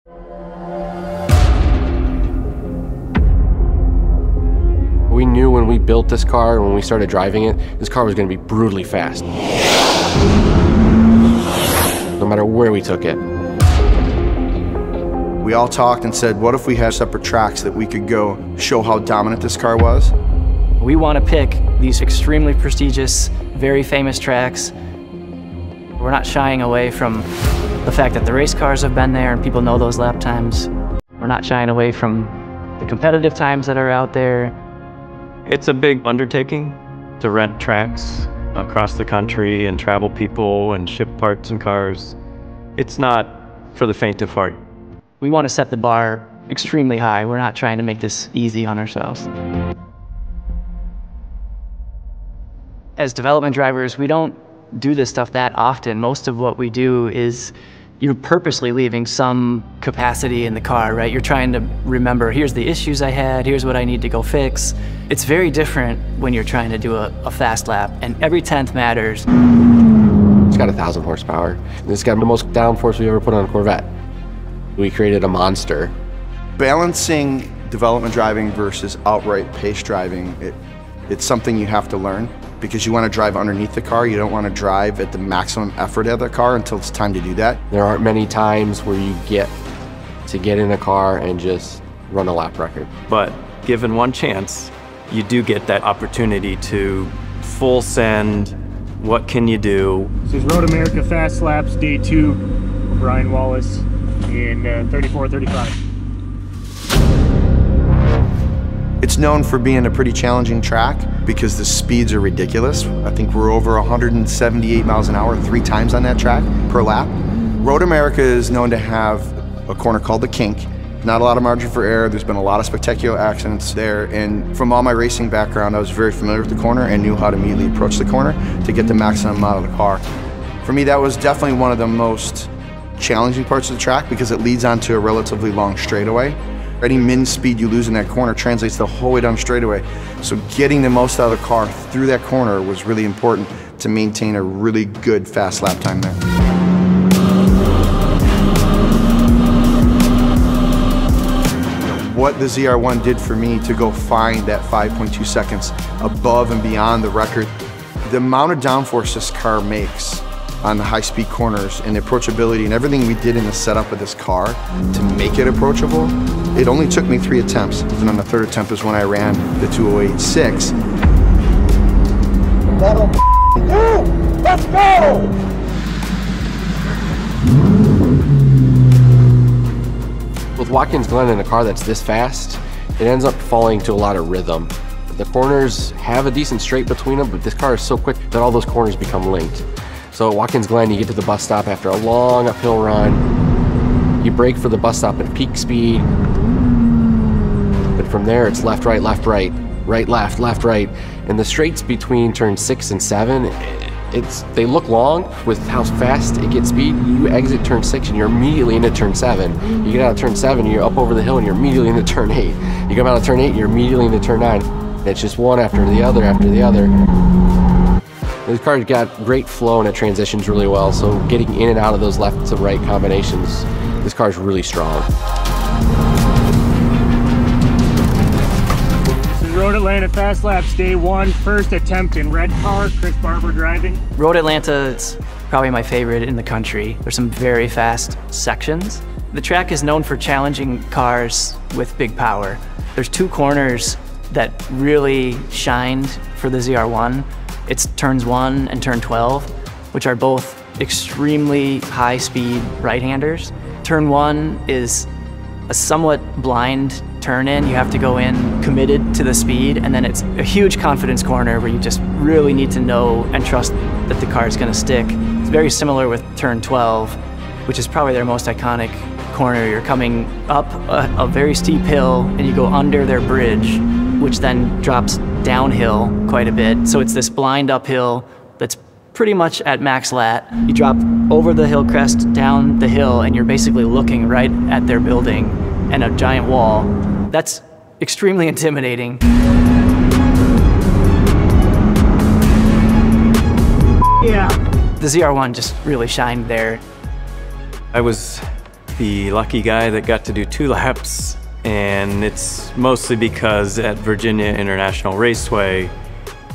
We knew when we built this car and when we started driving it, this car was going to be brutally fast. No matter where we took it. We all talked and said, what if we had separate tracks that we could go show how dominant this car was? We want to pick these extremely prestigious, very famous tracks. We're not shying away from the fact that the race cars have been there and people know those lap times. We're not shying away from the competitive times that are out there. It's a big undertaking to rent tracks across the country and travel people and ship parts and cars. It's not for the faint of heart. We want to set the bar extremely high. We're not trying to make this easy on ourselves. As development drivers, we don't do this stuff that often. Most of what we do is you're purposely leaving some capacity in the car, right? You're trying to remember, here's the issues I had, here's what I need to go fix. It's very different when you're trying to do a fast lap, and every 10th matters. It's got 1,000 horsepower. It's got the most downforce we've ever put on a Corvette. We created a monster. Balancing development driving versus outright pace driving, it's something you have to learn because you want to drive underneath the car. You don't want to drive at the maximum effort of the car until it's time to do that. There aren't many times where you get to get in a car and just run a lap record. But given one chance, you do get that opportunity to full send. What can you do? This is Road America Fast Laps Day 2, Brian Wallace in 34-35. It's known for being a pretty challenging track because the speeds are ridiculous. I think we're over 178 miles an hour 3 times on that track per lap. Road America is known to have a corner called the Kink. Not a lot of margin for error. There's been a lot of spectacular accidents there, and from all my racing background, I was very familiar with the corner and knew how to immediately approach the corner to get the maximum out of the car. For me, that was definitely one of the most challenging parts of the track because it leads onto a relatively long straightaway. Any min speed you lose in that corner translates the whole way down the straightaway. So getting the most out of the car through that corner was really important to maintain a really good fast lap time there. What the ZR1 did for me to go find that 5.2 seconds above and beyond the record, the amount of downforce this car makes on the high-speed corners and the approachability and everything we did in the setup of this car to make it approachable, it only took me 3 attempts. And on the 3rd attempt is when I ran the 208.6. That'll do! Let's go! With Watkins Glen in a car that's this fast, it ends up falling to a lot of rhythm. The corners have a decent straight between them, but this car is so quick that all those corners become linked. So at Watkins Glen, you get to the bus stop after a long uphill run. You brake for the bus stop at peak speed. But from there, it's left, right, right, left, right. And the straights between turn 6 and 7, they look long with how fast it gets speed. You exit turn 6 and you're immediately into turn 7. You get out of turn 7, you're up over the hill and you're immediately into turn 8. You come out of turn 8 and you're immediately into turn 9. It's just one after the other after the other. This car's got great flow and it transitions really well, so getting in and out of those left to right combinations, this car's really strong. This is Road Atlanta Fast Laps Day 1, first attempt in red car, Chris Barber driving. Road Atlanta is probably my favorite in the country. There's some very fast sections. The track is known for challenging cars with big power. There's 2 corners that really shined for the ZR1. It's turns 1 and turn 12, which are both extremely high-speed right-handers. Turn 1 is a somewhat blind turn-in. You have to go in committed to the speed, and then it's a huge confidence corner where you just really need to know and trust that the car is going to stick. It's very similar with turn 12, which is probably their most iconic corner. You're coming up a very steep hill, and you go under their bridge, which then drops downhill quite a bit. So it's this blind uphill that's pretty much at max lat. You drop over the hill crest, down the hill, and you're basically looking right at their building and a giant wall. That's extremely intimidating. Yeah. The ZR1 just really shined there. I was the lucky guy that got to do 2 laps, and it's mostly because at Virginia International Raceway,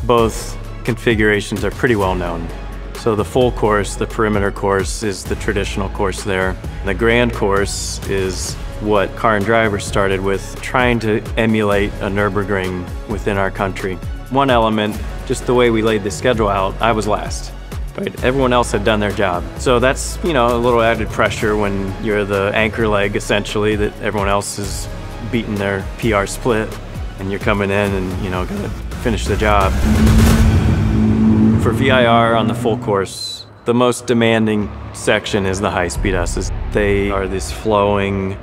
both configurations are pretty well known. So the full course, the perimeter course, is the traditional course there. The grand course is what Car and Driver started with, trying to emulate a Nürburgring within our country. One element, just the way we laid the schedule out, I was last. Right? Everyone else had done their job. So that's, you know, a little added pressure when you're the anchor leg, essentially, that everyone else is beating their PR split, and you're coming in and, you know, gonna finish the job. For VIR on the full course, the most demanding section is the high-speed S's. They are this flowing,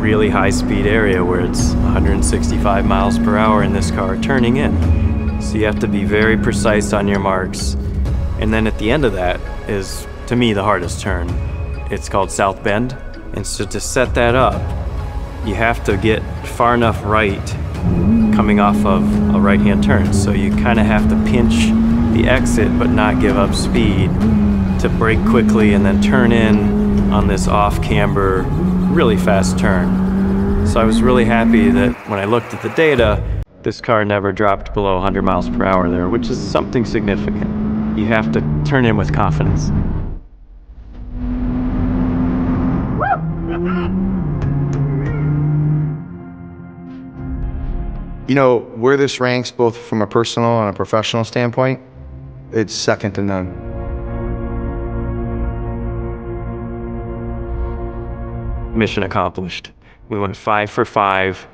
really high-speed area where it's 165 miles per hour in this car turning in. So you have to be very precise on your marks. And then at the end of that is, to me, the hardest turn. It's called South Bend. And so to set that up, you have to get far enough right coming off of a right-hand turn. So you kind of have to pinch the exit but not give up speed to brake quickly and then turn in on this off-camber, really fast turn. So I was really happy that when I looked at the data, this car never dropped below 100 miles per hour there, which is something significant. You have to turn in with confidence. You know, where this ranks both from a personal and a professional standpoint, it's second to none. Mission accomplished. We went 5 for 5.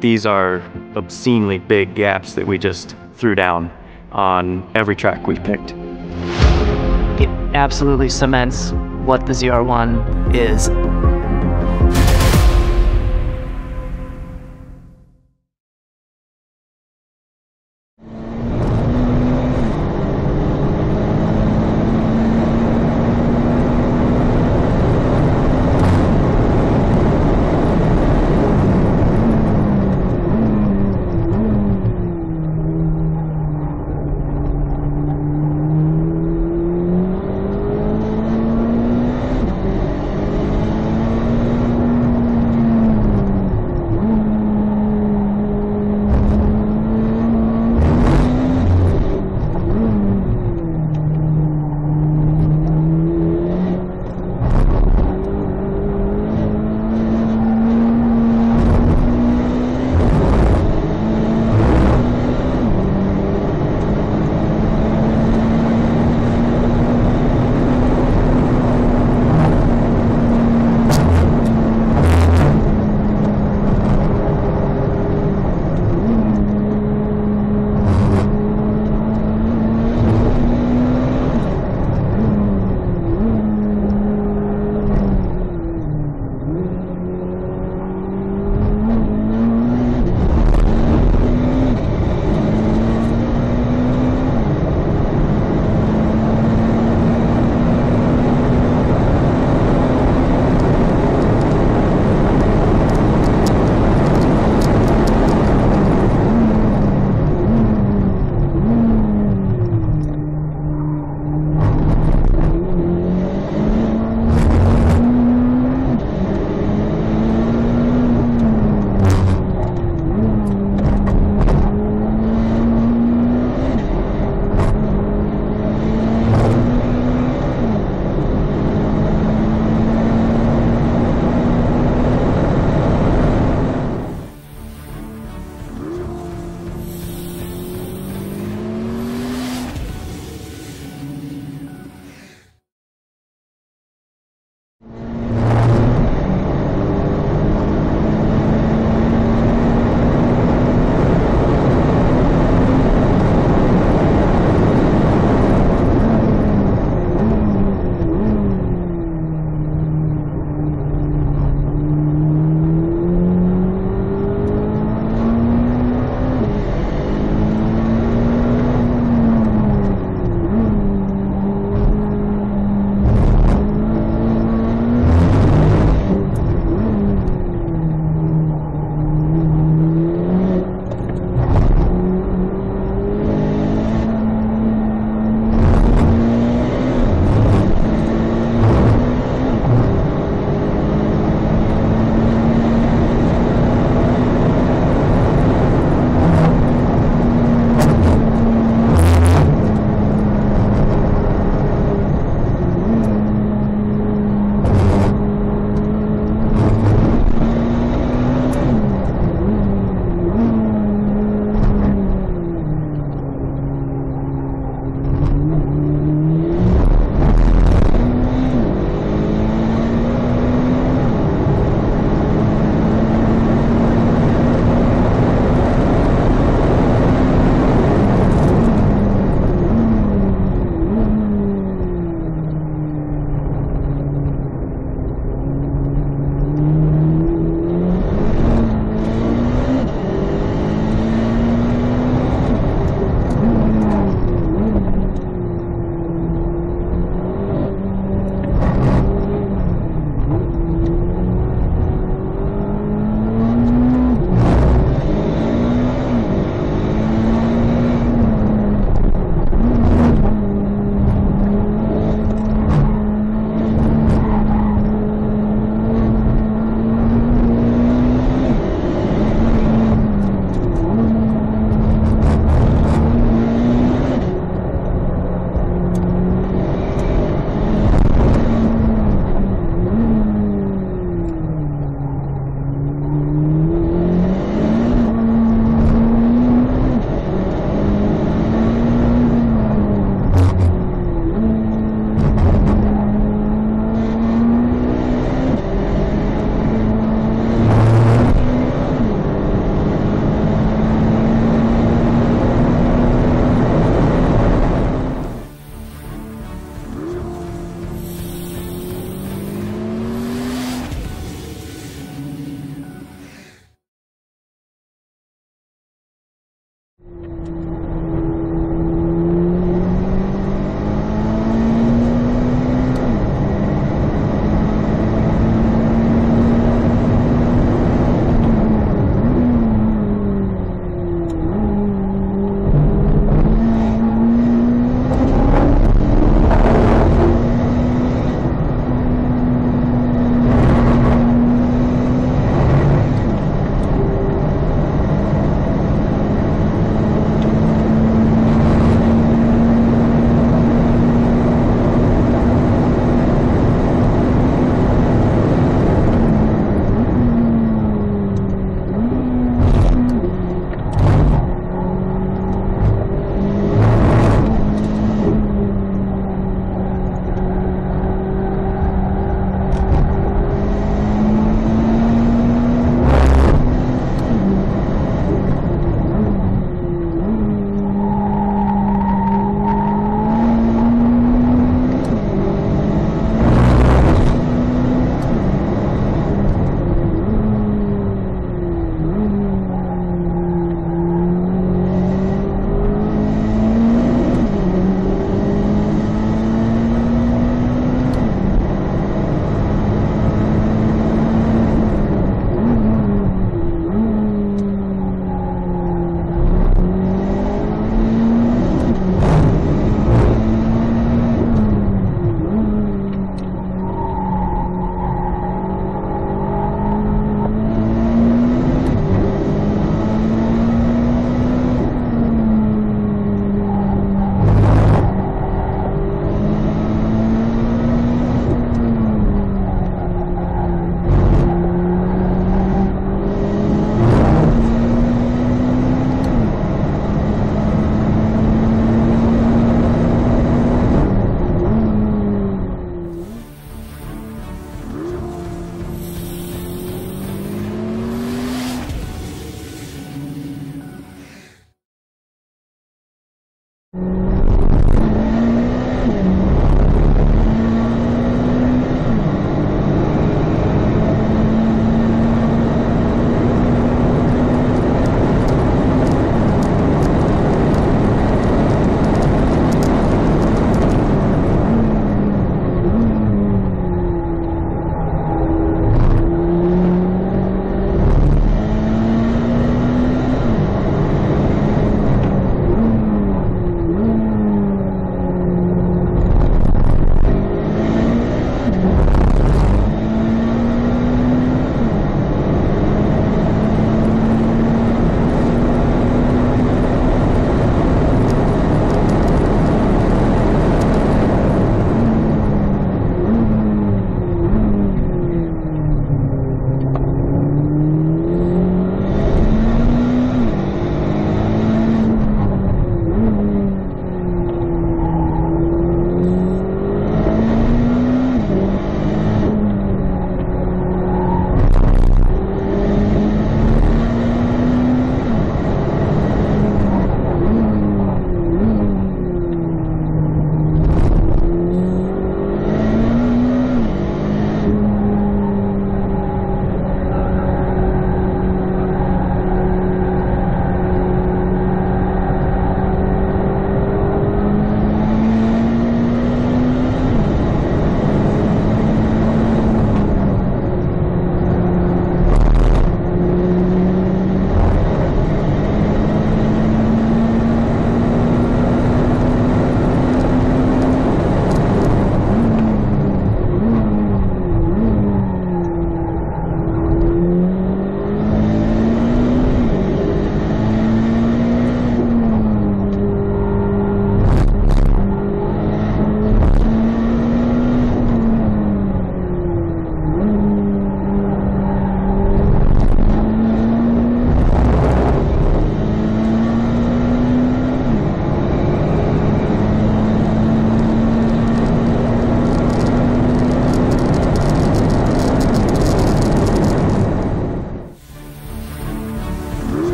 These are obscenely big gaps that we just threw down on every track we picked. It absolutely cements what the ZR1 is.